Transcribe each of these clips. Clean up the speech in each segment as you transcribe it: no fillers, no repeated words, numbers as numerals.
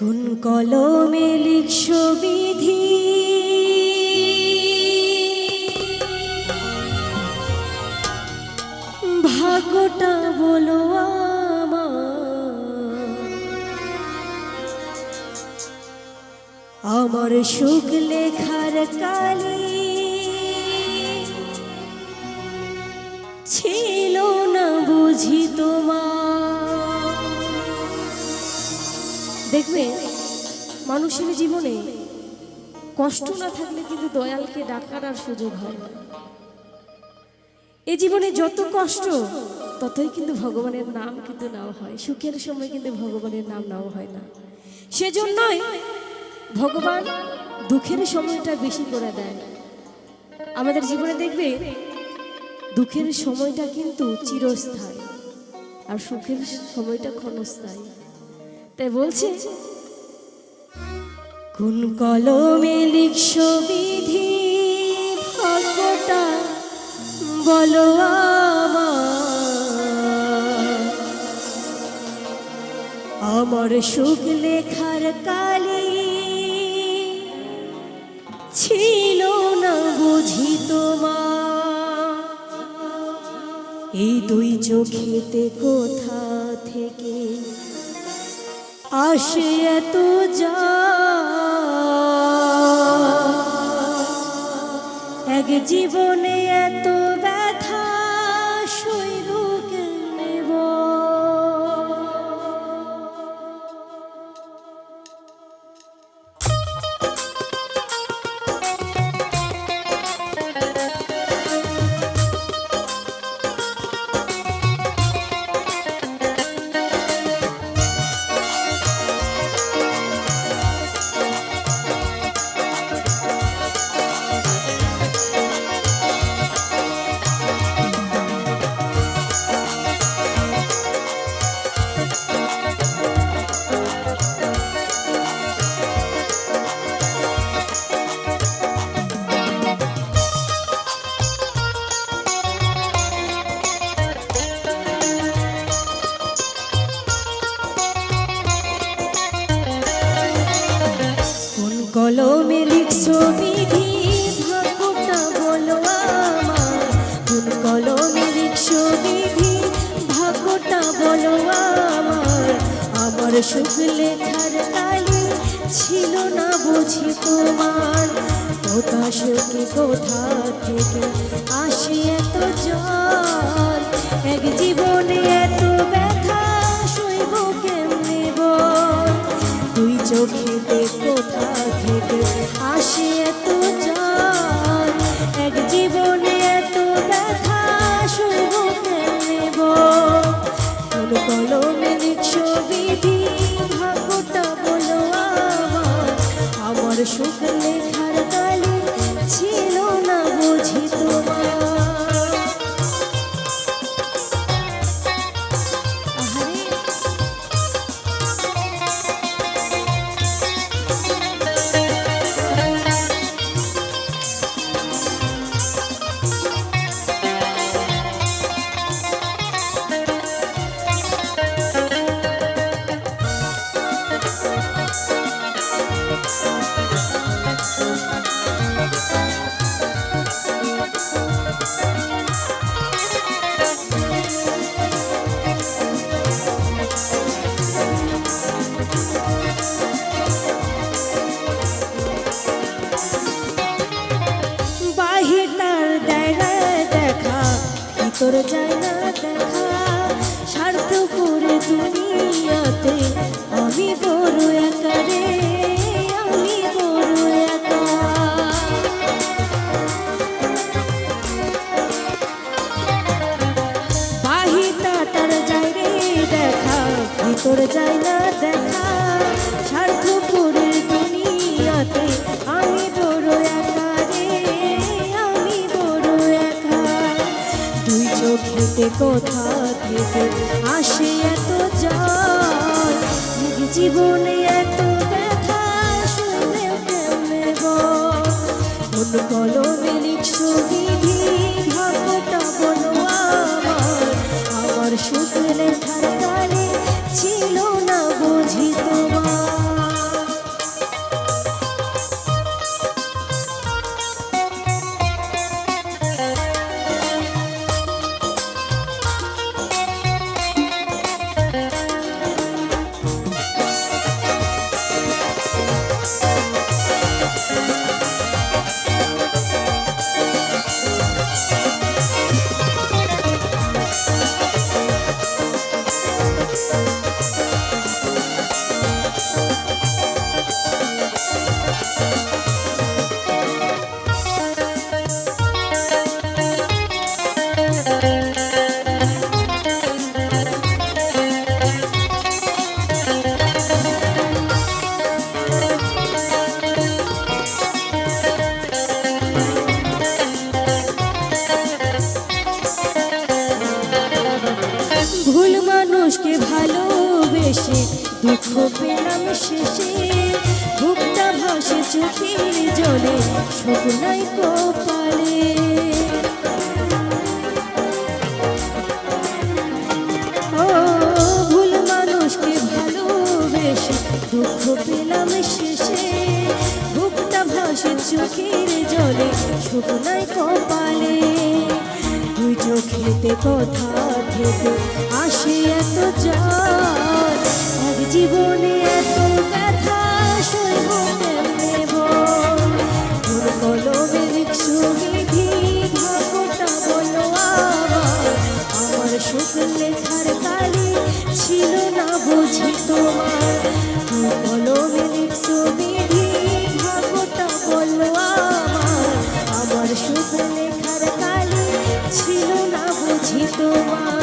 কোন কলমে লিখছো বিধি, ভাগ্যটা বলো আমার সুখ লেখার কালি ছিল না বুঝি তোমার। দেখবে মানুষের জীবনে কষ্ট না থাকলে কিন্তু দয়ালকে ডাকার আর সুযোগ হয় না। এই জীবনে যত কষ্ট ততই কিন্তু ভগবানের নাম কিন্তু নেওয়া হয়, সুখের সময় কিন্তু ভগবানের নাম নেওয়া হয় না। সেজন্যই ভগবান দুঃখের সময়টা বেশি করে দেয় আমাদের জীবনে। দেখবে দুঃখের সময়টা কিন্তু চিরস্থায়ী আর সুখের সময়টা ক্ষণস্থায়ী। তাই বলছে কোন কলমে লিখছো বিধি, ভাগ্যটা বলো আমার সুখ লেখার কালি ছিল না বুঝি তোমার। এই দুই চোখেতে কোথা থেকে আসে এত যা, এক জীবনে এত ব্যথা সইব কেমনে বল। কলমে লিখছো বিধি, ভাগ্যটা বলো আমার। কোন কলমে লিখছো বিধি, ভাগ্যটা বলো আমার সুখ লেখার কালি ছিল না বুঝি তোমার। কোথা সুখে কোথা থেকে আসে এত জল, এক জীবনে এত ব্যথা সইব কেমনে বল। দুই চোখেতে কোথা থেকে আসে এত জল, এক জীবনে এত ব্যথা সইব কেমনে বল। কোন কলমে লিখছো বিধি, ভাগ্যটা বলো আমার সুখ লেখার কালি ছিল না বুঝি তোমার। তোর যায় না দেখা, স্বার্থ করে দুনিয়াতে আমি বড় একা রে, আমি বড় একা। বাহিরটা তার যায় রে দেখা, ভিতর যায় না দেখা, স্বার্থ করে দুনিয়াতে আমি বড় একা রে, আমি বড় একা। দুই চোখেতে কোথা থেকে আসে এত জল, এক জীবনে এত ব্যথা শুনে কেমনে বল। কোন কলমে লিখছো বিধি, ভাগ্যটা বলো আমার সুখ লেখার কালি ছিল না বুঝি তোমার। ভুল মানুষকে ভালোবেসে দুঃখ পেলাম শেষে, বুকটা ভাসে চোখের জলে সুখ নাই কপালে। ও ভুল মানুষকে ভালোবেসে দুঃখ পেলাম শেষে, বুকটা ভাসে চোখের জলে সুখ নাই কপালে। দুই চোখেতে কথা থেকে আসে এত জল, এক জীবনে এত ব্যথা সইব কেমনে বল। তোর কলমের ছবি ভাবটা বলো আমার সুখ লেখার কালি ছিল না বুঝি তোমার। তোর কলমের ছবি ভাবটা বলো আমার সুখ লেখার কালি ছিল না বুঝি তোমার।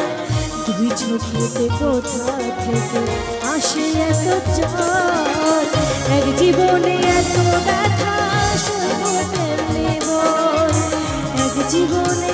দুই চোখেতে কোথা থেকে আসে এত জল, এক জীবনে এত ব্যথা সইব কেমনে বল। এক জীবনে